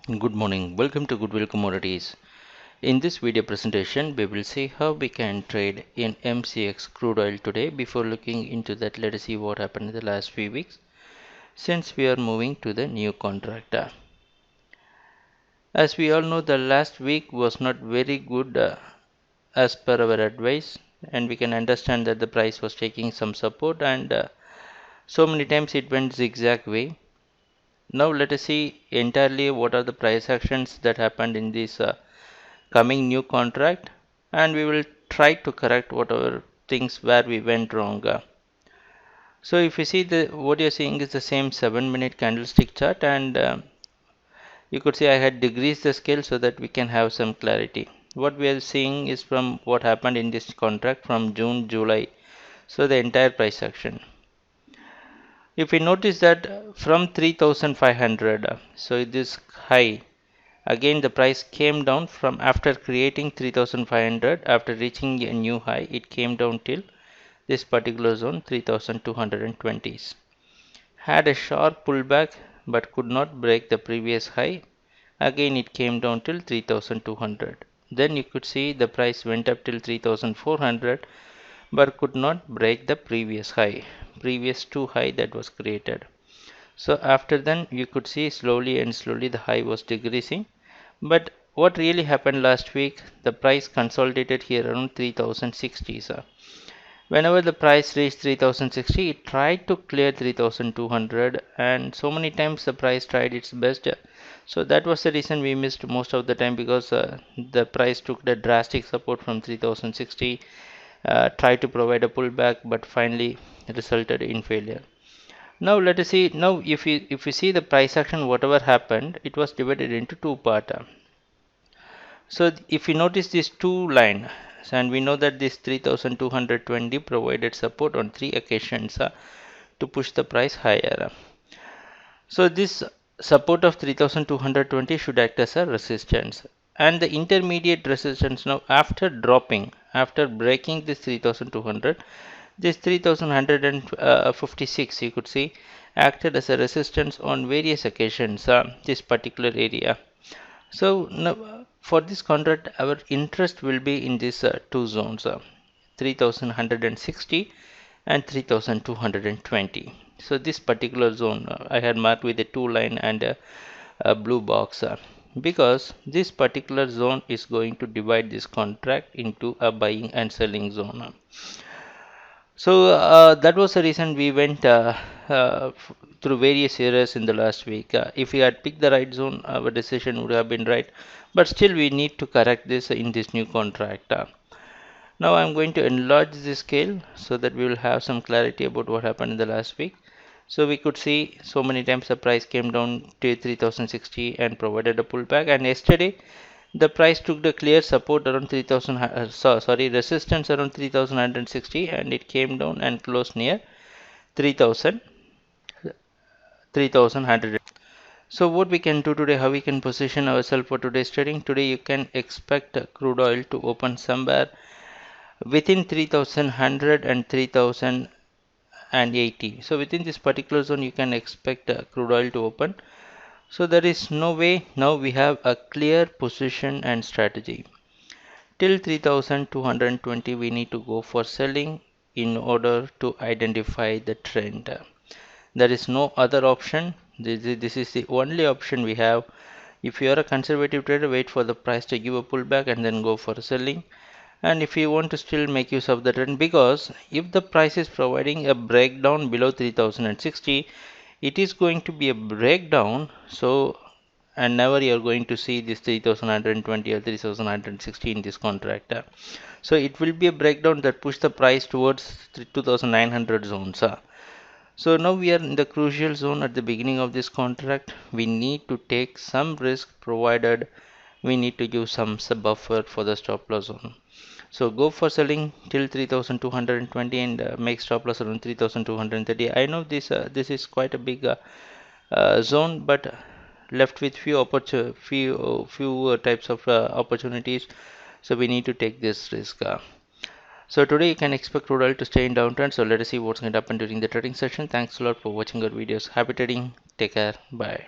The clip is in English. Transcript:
Good morning. Welcome to Goodwill Commodities. In this video presentation, we will see how we can trade in MCX crude oil today. Before looking into that, let us see what happened in the last few weeks since we are moving to the new contract. As we all know, the last week was not very good as per our advice, and we can understand that the price was taking some support and so many times it went zigzag way. Now let us see entirely what are the price actions that happened in this coming new contract, and we will try to correct whatever things where we went wrong. So if you see the what you're seeing is the same 7-minute candlestick chart, and you could see I had decreased the scale so that we can have some clarity. What we are seeing is from what happened in this contract from June, July, so the entire price action. If we notice that from 3500, so this high, again the price came down from after creating 3500, after reaching a new high it came down till this particular zone 3220s. Had a sharp pullback but could not break the previous high. Again it came down till 3200. Then you could see the price went up till 3400 but could not break the previous two high that was created. So after then you could see slowly and slowly the high was decreasing. But what really happened last week, the price consolidated here around 3060. So whenever the price reached 3060, it tried to clear 3200, and so many times the price tried its best. So that was the reason we missed most of the time, because the price took the drastic support from 3060, tried to provide a pullback but finally resulted in failure. Now let us see. Now if you see the price action, whatever happened, it was divided into two parts. So if you notice these two line, and we know that this 3220 provided support on three occasions to push the price higher. So this support of 3220 should act as a resistance, and the intermediate resistance now after dropping, after breaking this 3200, this 3156 you could see acted as a resistance on various occasions, this particular area. So now for this contract our interest will be in these two zones, 3160 and 3220. So this particular zone I had marked with a two line and a blue box, because this particular zone is going to divide this contract into a buying and selling zone. So that was the reason we went through various errors in the last week. If we had picked the right zone, our decision would have been right. But still, we need to correct this in this new contract. Now I'm going to enlarge the scale so that we will have some clarity about what happened in the last week. So we could see so many times the price came down to 3060 and provided a pullback. And yesterday the price took the clear support around 3000, resistance around 3160, and it came down and closed near 3000, 3100. So what we can do today, how we can position ourselves for today's trading. Today you can expect crude oil to open somewhere within 3100 and 3080. So within this particular zone you can expect crude oil to open. So there is no way. Now we have a clear position and strategy. Till 3220 we need to go for selling in order to identify the trend. There is no other option. This is the only option we have. If you are a conservative trader, wait for the price to give a pullback and then go for selling. And if you want to still make use of the trend, because if the price is providing a breakdown below 3060, it is going to be a breakdown. So and never you are going to see this 3120 or 3160 in this contract. So it will be a breakdown that push the price towards 2900 zones. So now we are in the crucial zone at the beginning of this contract. We need to take some risk, provided we need to give some buffer for the stop loss zone. So go for selling till 3220 and make stop loss around 3230. I know this is quite a big zone, but left with few types of opportunities, so we need to take this risk. So today you can expect crude oil to stay in downtrend. So let us see what's going to happen during the trading session. Thanks a lot for watching our videos. Happy trading. Take care. Bye.